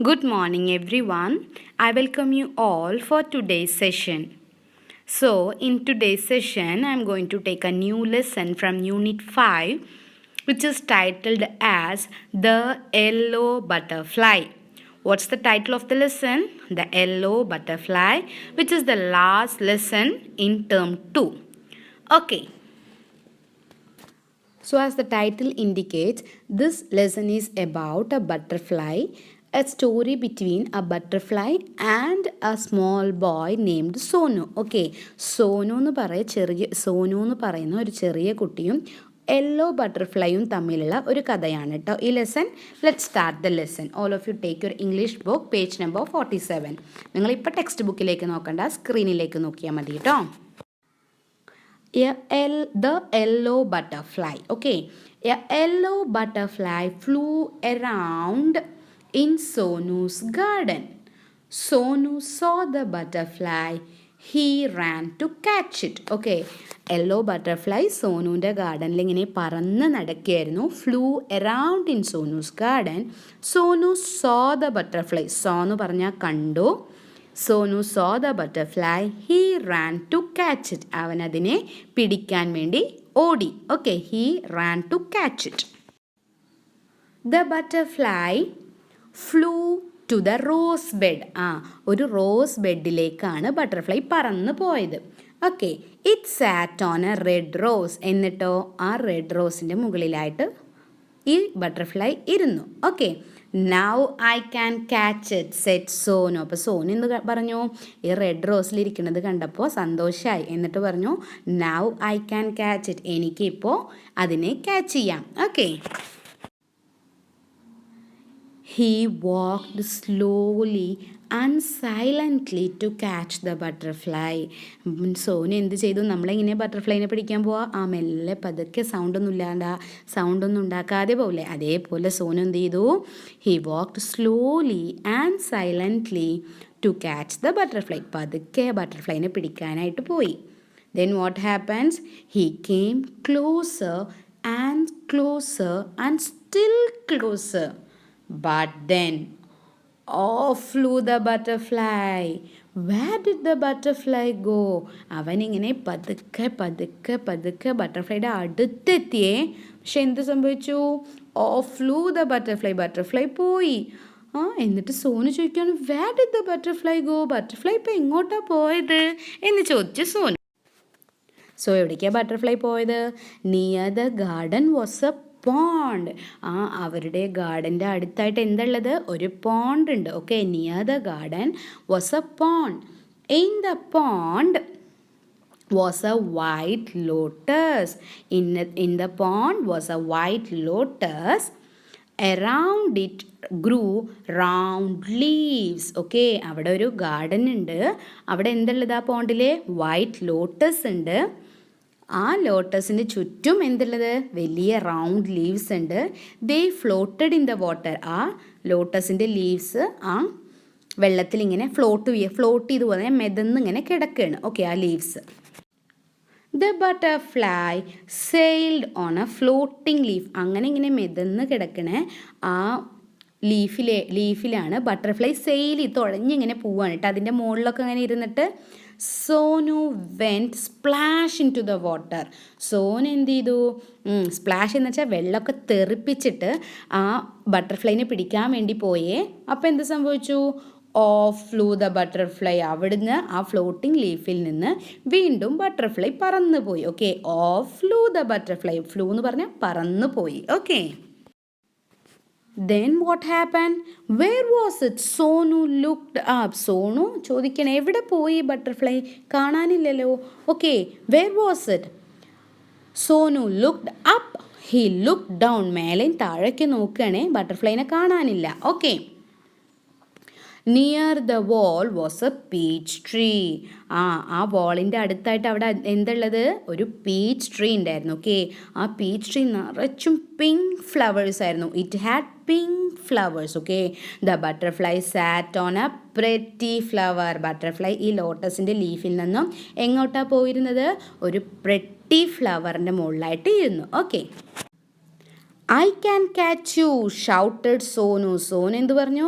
Good morning, everyone. I welcome you all for today's session. So, in today's session, I'm going to take a new lesson from Unit 5, which is titled as The Yellow Butterfly. What's the title of the lesson? The Yellow Butterfly, which is the last lesson in term 2. Okay. So, as the title indicates, this lesson is about a butterfly, a story between a butterfly and a small boy named Sonu. Okay, Sonu എന്ന് പറയുന്ന ഒരു ചെറിയ കുട്ടിയും yellow ബട്ടർഫ്ലൈയും തമ്മിലുള്ള ഒരു കഥയാണ് കേട്ടോ ഈ lesson. Let start the lesson. All of you take your English book, page number 47. നിങ്ങളിപ്പോൾ ടെക്സ്റ്റ് ബുക്കിലേക്ക് നോക്കണ്ട, സ്ക്രീനിലേക്ക് നോക്കിയാൽ മതി കേട്ടോ. The yellow butterfly. Okay, a yellow butterfly flew around in Sonu's garden. Sonu saw the butterfly. He ran to catch it. Okay, yellow butterfly സോനുവിൻ്റെ ഗാർഡനിൽ ഇങ്ങനെ പറന്ന് നടക്കുകയായിരുന്നു. Flew around in Sonu's garden. Sonu saw the butterfly. So എന്ന് പറഞ്ഞാൽ കണ്ടു. Sonu saw the butterfly. He ran to catch it. അവൻ അതിനെ പിടിക്കാൻ വേണ്ടി ഓടി. Okay, he ran to catch it. The butterfly flew to the rose bed. ഒരു റോസ് ബെഡിലേക്കാണ് ബട്ടർഫ്ലൈ പറന്ന് പോയത്. Okay, it sat on a red rose. എന്നിട്ടോ ആ റെഡ് റോസിൻ്റെ മുകളിലായിട്ട് ഈ ബട്ടർഫ്ലൈ ഇരുന്നു. Okay, now I can catch it set Sonu. അപ്പോൾ സോനു എന്ത് പറഞ്ഞു? ഈ റെഡ് റോസിലിരിക്കുന്നത് കണ്ടപ്പോൾ സന്തോഷമായി. എന്നിട്ട് പറഞ്ഞു now I can catch it. എനിക്കിപ്പോൾ അതിനെ ക്യാച്ച് ചെയ്യാം. Okay, he walked slowly and silently to catch the butterfly. Sonu എന്ത് ചെയ്തു? നമ്മളിങ്ങനെ ബട്ടർഫ്ലൈനെ പിടിക്കാൻ പോവാ, മെല്ലെ പതുക്കെ സൗണ്ടൊന്നും ഉണ്ടാക്കാതെ പോവില്ലേ, അതേപോലെ സോനു എന്ത് ചെയ്തു? he walked slowly and silently to catch the butterfly. പതുക്കെ ബട്ടർഫ്ലൈനെ പിടിക്കാനായിട്ട് പോയി. Then what happens? He came closer and closer and still closer. But then off flew the butterfly. Where did the butterfly go? അവനിങ്ങനെ പതുക്കെ ബട്ടർഫ്ലൈയുടെ അടുത്തെത്തിയേ. പക്ഷെ എന്ത് സംഭവിച്ചു? Off flew the butterfly. Butterfly പോയി. എന്നിട്ട് സോനു ചോദിക്കുകയാണ് where did the butterfly go? Butterfly ഇപ്പോൾ എങ്ങോട്ടാണ് പോയത് എന്ന് ചോദിച്ചു സോനു. സോ എവിടേക്കാണ് ബട്ടർഫ്ലൈ പോയത്? Near the garden was a pond. അവരുടെ ഗാർഡൻ്റെ അടുത്തായിട്ട് എന്തുള്ളത്? ഒരു പോണ്ട് ഉണ്ട്. Okay, near the garden was a pond. In the pond was a white lotus. In the pond was a white lotus. Around it grew round leaves. Okay, അവിടെ ഒരു garden ഉണ്ട്. അവിടെ എന്തുള്ളത്? ആ പോണ്ടിൽ വൈറ്റ് ലോട്ടസ് ഉണ്ട്. ആ ലോട്ടസിന് ചുറ്റും എന്തുള്ളത്? വലിയ റൗണ്ട് ലീവ്സ് ഉണ്ട്. ദേ ഫ്ലോട്ടഡ് ഇൻ ദ വാട്ടർ. ആ ലോട്ടസിൻ്റെ ലീവ്സ് ആ വെള്ളത്തിൽ ഇങ്ങനെ ഫ്ലോട്ട് ചെയ്ത് പോകുന്ന മെതന്നിങ്ങനെ കിടക്കുകയാണ്. ഓക്കെ, ആ leaves. The butterfly sailed on A floating leaf. അങ്ങനെ ഇങ്ങനെ മെതന്ന് കിടക്കണേ ആ ലീഫിലാണ് ബട്ടർഫ്ലൈ തുഴഞ്ഞിങ്ങനെ പോവാണ് കേട്ടോ. അതിൻ്റെ മുകളിലൊക്കെ അങ്ങനെ ഇരുന്നിട്ട് Sonu went splash into the water. Sonu എന്ത് ചെയ്തു? സ്പ്ലാഷ് എന്ന് വെച്ചാൽ വെള്ളമൊക്കെ തെറിപ്പിച്ചിട്ട് ആ ബട്ടർഫ്ലൈനെ പിടിക്കാൻ വേണ്ടി പോയേ. അപ്പോൾ എന്ത് സംഭവിച്ചു? Off flew the butterfly. അവിടുന്ന് ആ ഫ്ലോട്ടിംഗ് ലീഫിൽ നിന്ന് വീണ്ടും ബട്ടർഫ്ലൈ പറന്നു പോയി. Okay, off flew the butterfly. Flew എന്ന് പറഞ്ഞാൽ പറന്നു പോയി. Okay, then what happened? Where was it? Sonu looked up. Sonu ചോദിക്കണേ എവിടെ പോയി ബട്ടർഫ്ലൈ? കാണാനില്ലല്ലോ. Okay, where was it? Sonu looked up. He looked down. മേലെയും താഴേക്ക് നോക്കുകയാണേ, ബട്ടർഫ്ലൈനെ കാണാനില്ല. Okay, near the wall was a peach tree. ആ വാളിൻ്റെ അടുത്തായിട്ട് അവിടെ എന്തുള്ളത്? ഒരു പീച്ച് ട്രീ ഉണ്ടായിരുന്നു. ഓക്കെ, ആ പീച്ച് ട്രീ നിറച്ചും പിങ്ക് ഫ്ലവേഴ്സ് ആയിരുന്നു. It had pink flowers. Okay, the butterfly SAT on A pretty flower. Butterfly ഈ ലോട്ടസിൻ്റെ ലീഫിൽ നിന്നും എങ്ങോട്ടാണ് പോയിരുന്നത്? ഒരു പ്രെറ്റി ഫ്ലവറിൻ്റെ മുകളിലായിട്ട് ഇരുന്നു. Okay, I can catch U shouted Sonu. Sonu എന്ത് പറഞ്ഞു?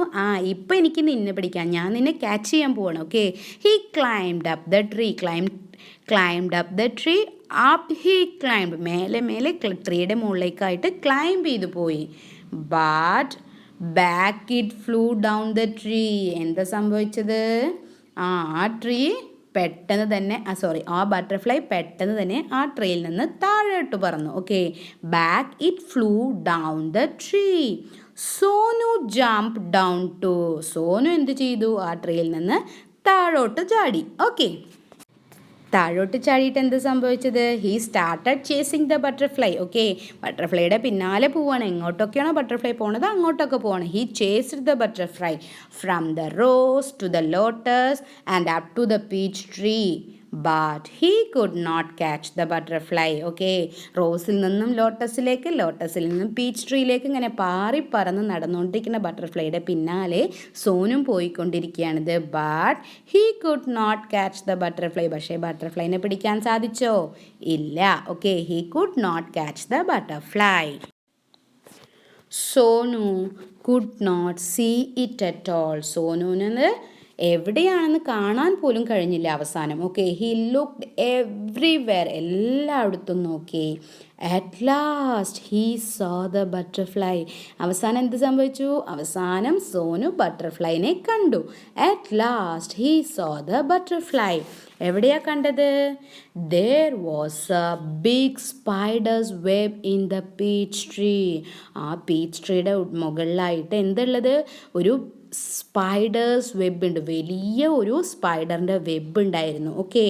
ഇപ്പം എനിക്ക് നിന്നെ പിടിക്കാം, ഞാൻ നിന്നെ ക്യാച്ച് ചെയ്യാൻ പോവാണ്. Okay, he climbed up the tree. Climbed up the tree. Up he climbed. മേലെ മേലെ ട്രീയുടെ മുകളിലേക്കായിട്ട് ക്ലൈംബ് ചെയ്ത് പോയി. But back it flew down the tree. എന്താ സംഭവിച്ചത്? ആ ട്രീ പെട്ടെന്ന് തന്നെ ആ ബട്ടർഫ്ലൈ പെട്ടെന്ന് തന്നെ ആ ട്രീയിൽ നിന്ന് താഴോട്ട് പറന്നു. Okay, back it flew down the tree. Sonu jump down too. Sonu എന്ത് ചെയ്തു? ആ ട്രീയിൽ നിന്ന് താഴോട്ട് ചാടി. ഓക്കെ, താഴോട്ട് ചാടിയിട്ട് എന്ത് സംഭവിച്ചത്? He started chasing the butterfly. Okay, ബട്ടർഫ്ലൈയുടെ പിന്നാലെ പോവാണ്. എങ്ങോട്ടൊക്കെയാണോ ബട്ടർഫ്ലൈ പോണത് അങ്ങോട്ടൊക്കെ പോവാണ്. He chased the butterfly from the rose to the lotus and up to the peach tree. But he could not catch the butterfly. Okay, റോസിൽ നിന്നും ലോട്ടസിലേക്ക്, ലോട്ടസിൽ നിന്നും പീച്ച് ട്രീയിലേക്ക് ഇങ്ങനെ പാറി പറന്ന് നടന്നുകൊണ്ടിരിക്കുന്ന ബട്ടർഫ്ലൈയുടെ പിന്നാലെ സോനും പോയിക്കൊണ്ടിരിക്കുകയാണിത്. But he could not catch the butterfly. പക്ഷേ ബട്ടർഫ്ലൈനെ പിടിക്കാൻ സാധിച്ചോ? ഇല്ല. Okay, he could not catch the butterfly. Sonu could not see it at all. സോനുവിന് എവിടെയാണെന്ന് കാണാൻ പോലും കഴിഞ്ഞില്ല അവസാനം. Okay, he looked everywhere. എല്ലായിടത്തും നോക്കി. At last he saw the butterfly. അവസാനം എന്ത് സംഭവിച്ചു? അവസാനം സോനു ബട്ടർഫ്ലൈനെ കണ്ടു. At last he saw the butterfly. എവിടെയാ കണ്ടത്? there was a big spider's web in the peach tree. ആ പീച്ച് ട്രീയുടെ മുകളിലായിട്ട് എന്തുള്ളത്? ഒരു സ്പൈഡേഴ്സ് വെബ് ഉണ്ട്. വലിയ ഒരു സ്പൈഡറിൻ്റെ വെബ് ഉണ്ടായിരുന്നു. Okay,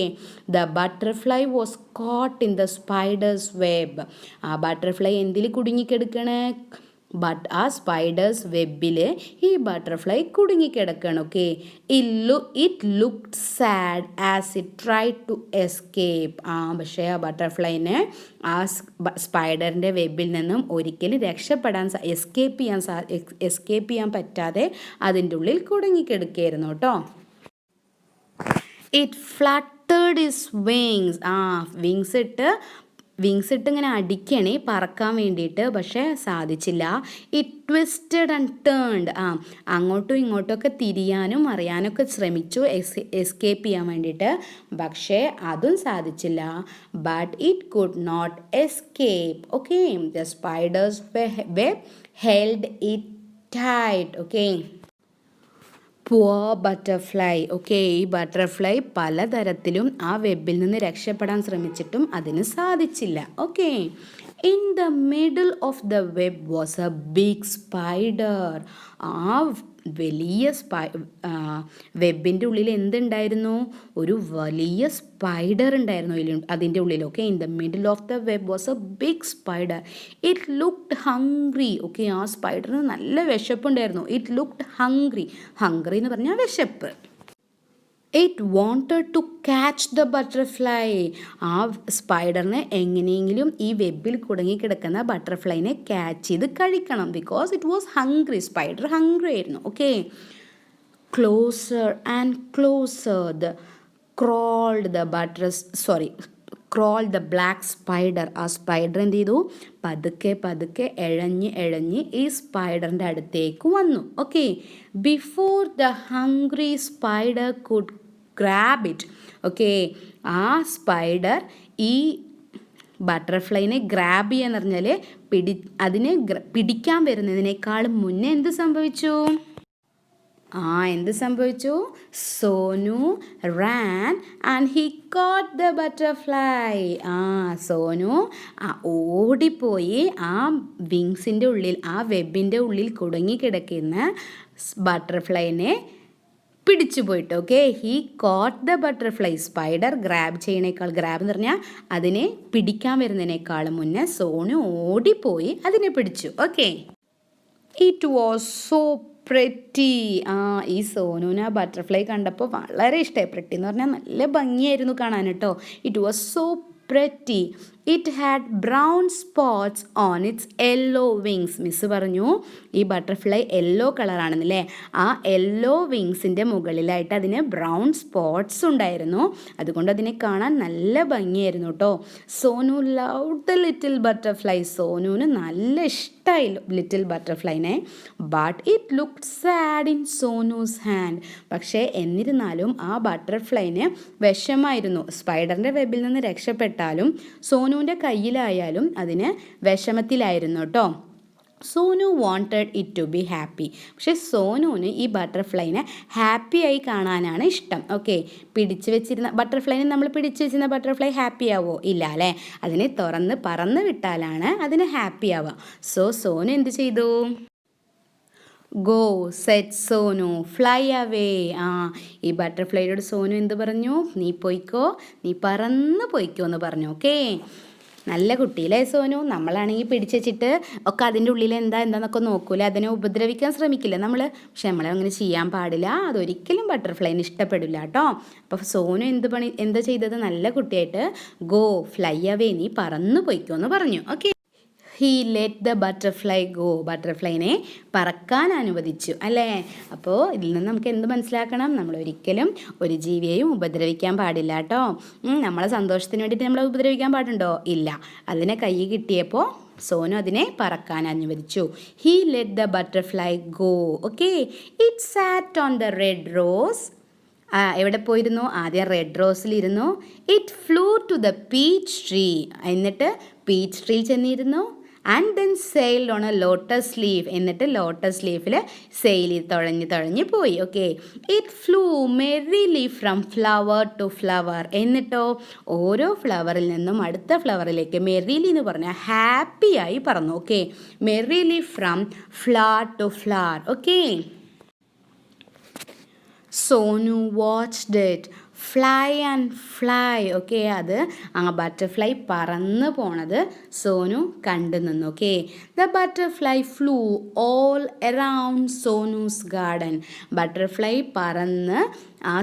the butterfly was caught in the spider's web. ആ ബട്ടർഫ്ലൈ എന്തിൽ കുടുങ്ങിക്കിടക്കണേ? ആ സ്പൈഡേഴ്സ് വെബിൽ ഈ ബട്ടർഫ്ലൈ കുടുങ്ങിക്കിടക്കണം. Okay, it looked sad as it try to escape. പക്ഷേ ആ ബട്ടർഫ്ലൈന് ആ സ്പൈഡറിൻ്റെ വെബിൽ നിന്നും ഒരിക്കലും എസ്കേപ്പ് ചെയ്യാൻ പറ്റാതെ അതിൻ്റെ ഉള്ളിൽ കുടുങ്ങിക്കിടക്കുകയായിരുന്നു കേട്ടോ. ഇറ്റ് ഫ്ലട്ടേഡ് ഇസ് വിങ്സ് ഇട്ട് ഇങ്ങനെ അടിക്കണേ പറക്കാൻ വേണ്ടിയിട്ട്. പക്ഷേ സാധിച്ചില്ല. It twisted and turned. അങ്ങോട്ടും ഇങ്ങോട്ടൊക്കെ തിരിയാനും അറിയാനൊക്കെ ശ്രമിച്ചു എസ്കേപ്പ് ചെയ്യാൻ വേണ്ടിയിട്ട്. പക്ഷേ അതും സാധിച്ചില്ല. But it could not escape. Okay, the spider's web held it tight. Okay, poor butterfly. Okay, ഈ ബട്ടർഫ്ലൈ പലതരത്തിലും ആ വെബിൽ നിന്ന് രക്ഷപ്പെടാൻ ശ്രമിച്ചിട്ടും അതിന് സാധിച്ചില്ല. Okay, in the middle of the web was a big spider. ആ വലിയ വെബിൻ്റെ ഉള്ളിൽ എന്തുണ്ടായിരുന്നു? ഒരു വലിയ സ്പൈഡർ ഉണ്ടായിരുന്നു അതിൻ്റെ ഉള്ളിൽ. Okay, in the middle of the web was a big spider. It looked hungry. Okay, ആ സ്പൈഡറിന് നല്ല വിശപ്പുണ്ടായിരുന്നു. It looked hungry. ഹംഗ്രി എന്ന് പറഞ്ഞാൽ വിശപ്പ്. It wanted to catch the butterfly. ആ സ്പൈഡറിനെ എങ്ങനെയെങ്കിലും ഈ വെബിൽ കുടുങ്ങിക്കിടക്കുന്ന ബട്ടർഫ്ലൈനെ ക്യാച്ച് ചെയ്ത് കഴിക്കണം. Because it was hungry. Spider hungry ആയിരുന്നു. Okay, closer and closer crawled the black spider. ആ സ്പൈഡർ എന്ത് ചെയ്തു? പതുക്കെ എഴഞ്ഞ് ഈ സ്പൈഡറിൻ്റെ അടുത്തേക്ക് വന്നു. Okay, before the hungry spider could grab it. Okay, ആ സ്പൈഡർ ഈ ബട്ടർഫ്ലൈനെ ഗ്രാബ് ചെയ്യാന്ന് പറഞ്ഞാൽ അതിനെ പിടിക്കാൻ വരുന്നതിനേക്കാളും മുന്നേ എന്ത് സംഭവിച്ചു? Sonu ran and he caught the butterfly. Sonu ഓടിപ്പോയി ആ വിങ്സിൻ്റെ ഉള്ളിൽ, ആ വെബിൻ്റെ ഉള്ളിൽ കുടുങ്ങിക്കിടക്കുന്ന ബട്ടർഫ്ലൈനെ പിടിച്ചു പോയിട്ട്. Okay, he caught the butterfly. Spider grab എന്ന് പറഞ്ഞാൽ അതിനെ പിടിക്കാൻ വരുന്നതിനേക്കാളും മുന്നേ സോനു ഓടിപ്പോയി അതിനെ പിടിച്ചു. Okay, it was so pretty. ഈ സോനുവിന് ആ ബട്ടർഫ്ലൈ കണ്ടപ്പോൾ വളരെ ഇഷ്ടമായി. പ്രെറ്റി എന്ന് പറഞ്ഞാൽ നല്ല ഭംഗിയായിരുന്നു കാണാൻ കേട്ടോ. It was so pretty It had brown spots on its yellow wings. Miss പറഞ്ഞു ഈ ബട്ടർഫ്ലൈ യെല്ലോ കളറാണെന്നല്ലേ. ആ യെല്ലോ വിങ്സിൻ്റെ മുകളിലായിട്ട് അതിന് ബ്രൗൺ സ്പോട്ട്സ് ഉണ്ടായിരുന്നു. അതുകൊണ്ട് അതിനെ കാണാൻ നല്ല ഭംഗിയായിരുന്നു കേട്ടോ. Sonu love the little butterfly. സോനുവിന് നല്ല ഇഷ്ടമായി ലിറ്റിൽ ബട്ടർഫ്ലൈനെ. But it looked sad in Sonu's hand. പക്ഷേ എന്നിരുന്നാലും ആ ബട്ടർഫ്ലൈന് വിഷമായിരുന്നു. സ്പൈഡറിൻ്റെ വെബിൽ നിന്ന് രക്ഷപ്പെട്ടാലും സോനുവിൻ്റെ കയ്യിലായാലും അതിന് വിഷമത്തിലായിരുന്നു കേട്ടോ. Sonu wanted it to be happy. പക്ഷേ സോനുവിന് ഈ ബട്ടർഫ്ലൈനെ ഹാപ്പിയായി കാണാനാണ് ഇഷ്ടം. ഓക്കെ, പിടിച്ചു വെച്ചിരുന്ന ബട്ടർഫ്ലൈനെ നമ്മൾ പിടിച്ചു വെച്ചിരുന്ന ബട്ടർഫ്ലൈ ഹാപ്പി ആവോ? ഇല്ല അല്ലേ. അതിനെ തുറന്ന് പറന്ന് വിട്ടാലാണ് അതിന് ഹാപ്പി ആവുക. സോനു എന്ത് ചെയ്തു? Go set Sonu fly away. ഈ ബട്ടർഫ്ലൈയോട് സോനു എന്ത് പറഞ്ഞു? നീ പോയിക്കോ, നീ പറന്ന് പോയിക്കോ എന്ന് പറഞ്ഞു. ഓക്കെ, നല്ല കുട്ടിയില്ലേ സോനു. നമ്മളാണെങ്കിൽ പിടിച്ച് വെച്ചിട്ട് ഒക്കെ അതിൻ്റെ ഉള്ളിൽ എന്താന്നൊക്കെ നോക്കൂല, അതിനെ ഉപദ്രവിക്കാൻ ശ്രമിക്കില്ല നമ്മൾ. പക്ഷെ നമ്മളങ്ങനെ ചെയ്യാൻ പാടില്ല. അതൊരിക്കലും ബട്ടർഫ്ലൈന് ഇഷ്ടപ്പെടില്ല കേട്ടോ. അപ്പോൾ സോനു എന്താ ചെയ്തത്? നല്ല കുട്ടിയായിട്ട് ഗോ ഫ്ലൈ അവേ, നീ പറന്ന് പോയിക്കോ എന്ന് പറഞ്ഞു. Okay, he let the butterfly go. ബട്ടർഫ്ലൈനെ പറക്കാൻ അനുവദിച്ചു അല്ലേ. അപ്പോൾ ഇതിൽ നിന്ന് നമുക്ക് എന്ത് മനസ്സിലാക്കണം? നമ്മൾ ഒരിക്കലും ഒരു ജീവിയെയും ഉപദ്രവിക്കാൻ പാടില്ല കേട്ടോ. നമ്മളെ സന്തോഷത്തിന് വേണ്ടിയിട്ട് നമ്മളെ ഉപദ്രവിക്കാൻ പാടുണ്ടോ? ഇല്ല. അതിനെ കൈ കിട്ടിയപ്പോൾ സോനു അതിനെ പറക്കാൻ അനുവദിച്ചു. He let the butterfly go. Okay, it sat on the red rose. എവിടെ പോയിരുന്നു? ആദ്യം റെഡ് റോസിലിരുന്നു. It flew to the peach tree. എന്നിട്ട് പീച്ച് ട്രീ ചെന്നിരുന്നു. And then sailed on a lotus leaf. എന്നിട്ട് ലോട്ടസ് ലീഫിൽ സെയിൽ തുഴഞ്ഞ് പോയി. Okay, it flew merrily from flower to flower. എന്നിട്ടോ ഓരോ ഫ്ലവറിൽ നിന്നും അടുത്ത ഫ്ലവറിലേക്ക് മെറിലി എന്ന് പറഞ്ഞാൽ ഹാപ്പിയായി പറന്നു. Okay, merrily from flower to flower. Okay, Sonu watched it fly and fly. Okay, അത് ബട്ടർഫ്ലൈ പറന്ന് പോണത് സോനു കണ്ടു നിന്നു. Okay, the butterfly flew all around Sonu's garden. Butterfly പറന്ന് ആ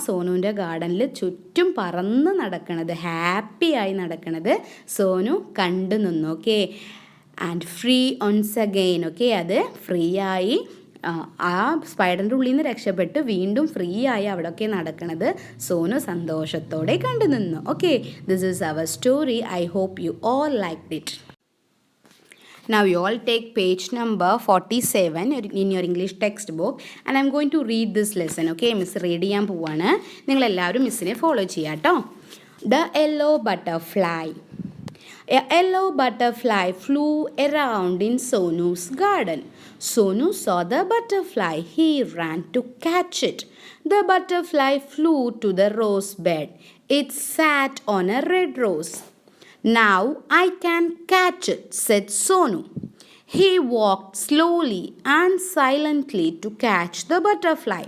സോനുവിൻ്റെ ഗാർഡനിൽ ചുറ്റും പറന്ന് നടക്കണത്, ഹാപ്പിയായി നടക്കണത് സോനു കണ്ടു നിന്നു. Okay, and free ons again. Okay, അത് ഫ്രീ ആയി ആ സ്പൈഡറിൻ്റെ ഉള്ളിൽ നിന്ന് രക്ഷപ്പെട്ട് വീണ്ടും ഫ്രീ ആയി അവിടെയൊക്കെ നടക്കുന്നത് സോനു സന്തോഷത്തോടെ കണ്ടു നിന്നു. Okay, this is our story. I hope you all liked it. Now you all take page number 47 in your English textbook and I'm going to read this lesson. Okay, miss read ചെയ്യാൻ പോവാണ്. നിങ്ങളെല്ലാവരും മിസ്സിനെ follow ചെയ്യാം കേട്ടോ. The yellow butterfly. A yellow butterfly flew around in Sonu's garden. Sonu saw the butterfly. He ran to catch it. The butterfly flew to the rose bed. It sat on a red rose. Now I can catch it, said Sonu. He walked slowly and silently to catch the butterfly.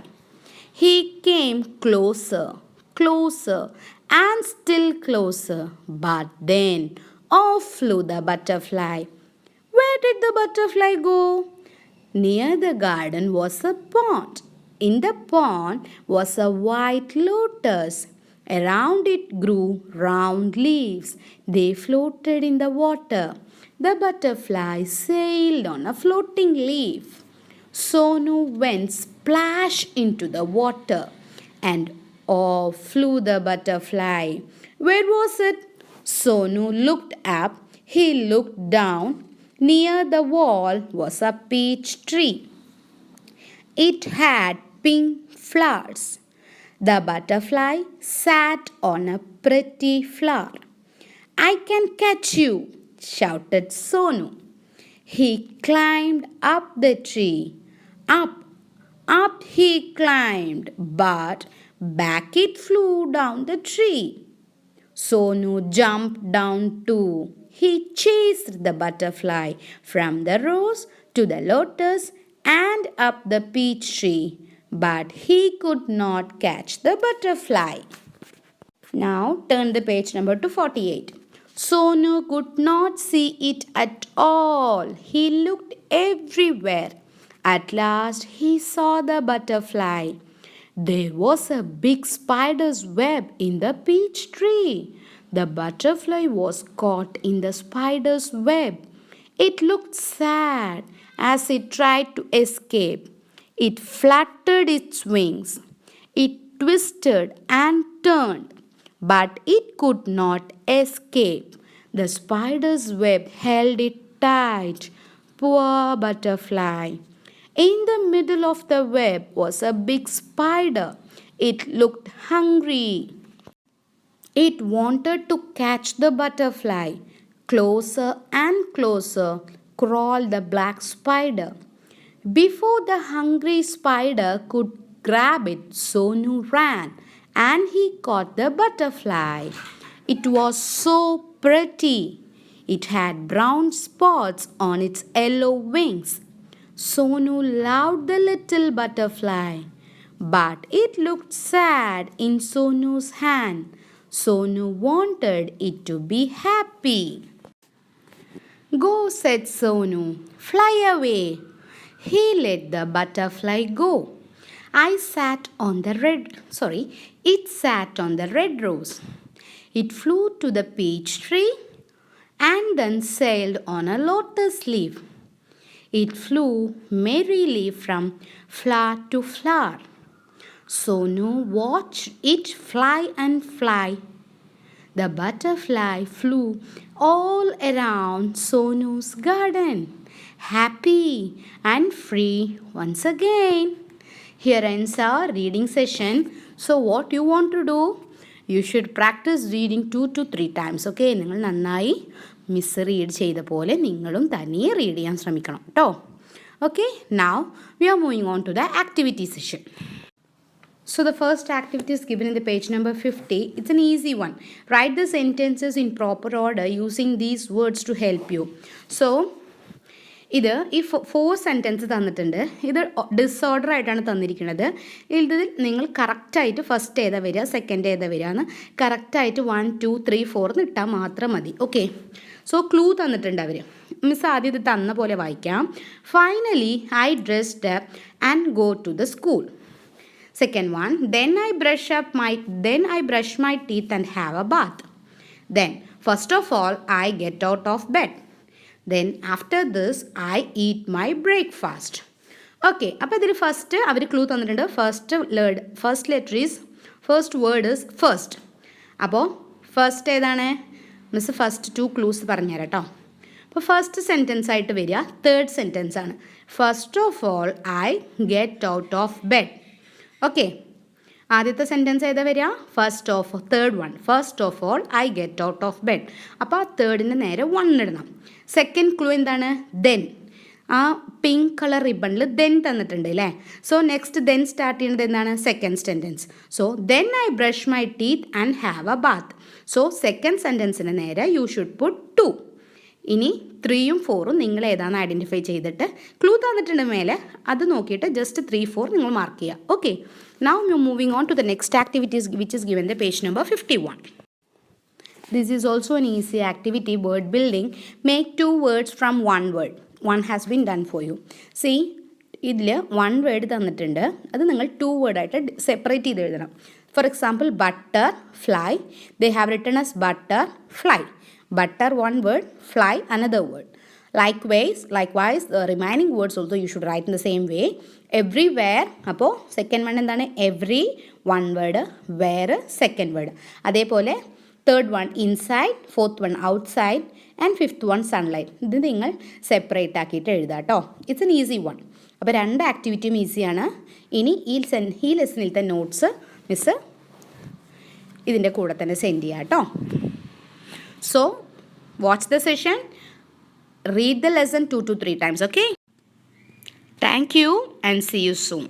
He came closer, closer, and still closer. But then off flew the butterfly. Where did the butterfly go? Near the garden was a pond. In the pond was a white lotus. Around it grew round leaves. They floated in the water. The butterfly sailed on a floating leaf. Sonu went splash into the water and off flew the butterfly. Where was it? Sonu looked up. He looked down. Near the wall was a peach tree. It had pink flowers. The butterfly sat on a pretty flower. I can catch you, shouted Sonu. He climbed up the tree. Up he climbed, but back it flew down the tree. Sonu jumped down too. He chased the butterfly from the rose to the lotus and up the peach tree, but he could not catch the butterfly. Now turn the page number to 48. Sonu could not see it at all. He looked everywhere. At last he saw the butterfly. There was a big spider's web in the peach tree. The butterfly was caught in the spider's web. It looked sad as it tried to escape. It fluttered its wings. It twisted and turned, but it could not escape. The spider's web held it tight. Poor butterfly. In the middle of the web was a big spider. It looked hungry. It wanted to catch the butterfly. Closer and closer crawled the black spider. Before the hungry spider could grab it, Sonu ran and he caught the butterfly. It was so pretty. It had brown spots on its yellow wings. Sonu loved the little butterfly, but it looked sad in Sonu's hand. Sonu wanted it to be happy. Go, said Sonu, fly away. He let the butterfly go. It sat on the red rose. It flew to the peach tree and then sailed on a lotus leaf. It flew merrily from flower to flower. Sonu watched it fly and fly. The butterfly flew all around Sonu's garden, happy and free once again. Here ends our reading session. So what you want to do? You should practice reading 2 to 3 times. Okay? നിങ്ങൾ നന്നായി miss read ചെയ്ത പോലെ നിങ്ങളും തനിയെ read ചെയ്യാൻ ശ്രമിക്കണം കേട്ടോ. Okay? Now we are moving on to the activity session. So the first activity is given in the page number 50. It's an easy one. Write the sentences in proper order using these words to help you. So ഇത് ഈ 4 sentence തന്നിട്ടുണ്ട്. ഇത് disorder ആയിട്ടാണ് തന്നിരിക്കുന്നത്. ഇതിൽ നിങ്ങൾ കറക്റ്റായിട്ട് first ഏതാ വരിക, സെക്കൻഡ് ഏതാ വരിക എന്ന് കറക്റ്റായിട്ട് 1 2 3 4 എന്ന് ഇട്ടാൽ മാത്രം മതി. ഓക്കെ. സോ ക്ലൂ തന്നിട്ടുണ്ട് അവർ. മിസ് ആദ്യം ഇത് തന്ന പോലെ വായിക്കാം. Finally I dressed up and go to the school. Second one, then I brush my teeth and have a bath. Then, first of all, I get out of bed. Then, after this, I eat my breakfast. Okay, അപ്പോൾ ഇതിൽ first അവർ clue തന്നിട്ടുണ്ട്. First word is first. അപ്പോൾ first ഏതാണ്? Miss first 2 clues പറഞ്ഞുതരാം കേട്ടോ. അപ്പോൾ first sentence ആയിട്ട് വരിക തേർഡ് സെൻറ്റൻസ് ആണ്. First of all I get out of bed. Okay. ആദ്യത്തെ സെൻറ്റൻസ് ഏതാ വരിക? First of all I get out of bed. അപ്പോൾ ആ തേർഡിന് നേരെ 1 ഇടണം. സെക്കൻഡ് ക്ലൂ എന്താണ്? ദെൻ. ആ പിങ്ക് കളർ റിബണിൽ ദെൻ തന്നിട്ടുണ്ട് അല്ലേ. സോ നെക്സ്റ്റ് ദെൻ സ്റ്റാർട്ട് ചെയ്യുന്നത് എന്താണ്? Second sentence. So then I brush my teeth and have a bath. So second സെൻറ്റൻസിന് നേരെ യു ഷുഡ് പുട്ട് 2. ഇനി 3ഉം 4ഉം നിങ്ങൾ ഏതാണെന്ന് ഐഡൻറ്റിഫൈ ചെയ്തിട്ട് ക്ലൂ തന്നിട്ടുണ്ട് മേലെ, അത് നോക്കിയിട്ട് ജസ്റ്റ് 3 4 നിങ്ങൾ മാർക്ക് ചെയ്യുക. Okay. Now you moving on to the next activities which is given the page number 51. This is also an easy activity, word building. Make 2 words from 1 word. One has been done for you. See, ഇതിൽ 1 word തന്നിട്ടുണ്ട്. അത് നിങ്ങൾ 2 വേർഡായിട്ട് separate ചെയ്ത് എഴുതണം. For example butter, fly. They have written as butter, fly. Butter 1 word, fly another word. Likewise, the remaining words also you should write in the same way. Everywhere, അപ്പോൾ second one എന്താണ്? Every 1 word, where second word. അതേപോലെ third one inside, fourth one outside and fifth one sunlight. ഇത് നിങ്ങൾ separate ആക്കിയിട്ട് എഴുതാം കേട്ടോ. It's an easy one. അപ്പോൾ 2 ആക്ടിവിറ്റിയും ഈസിയാണ്. ഇനി ഈ ലെസണിലത്തെ നോട്ട്സ് മിസ് ഇതിൻ്റെ കൂടെ തന്നെ സെൻഡ് ചെയ്യാം കേട്ടോ. So, watch the session, read the lesson 2 to 3 times, okay? Thank you and see you soon.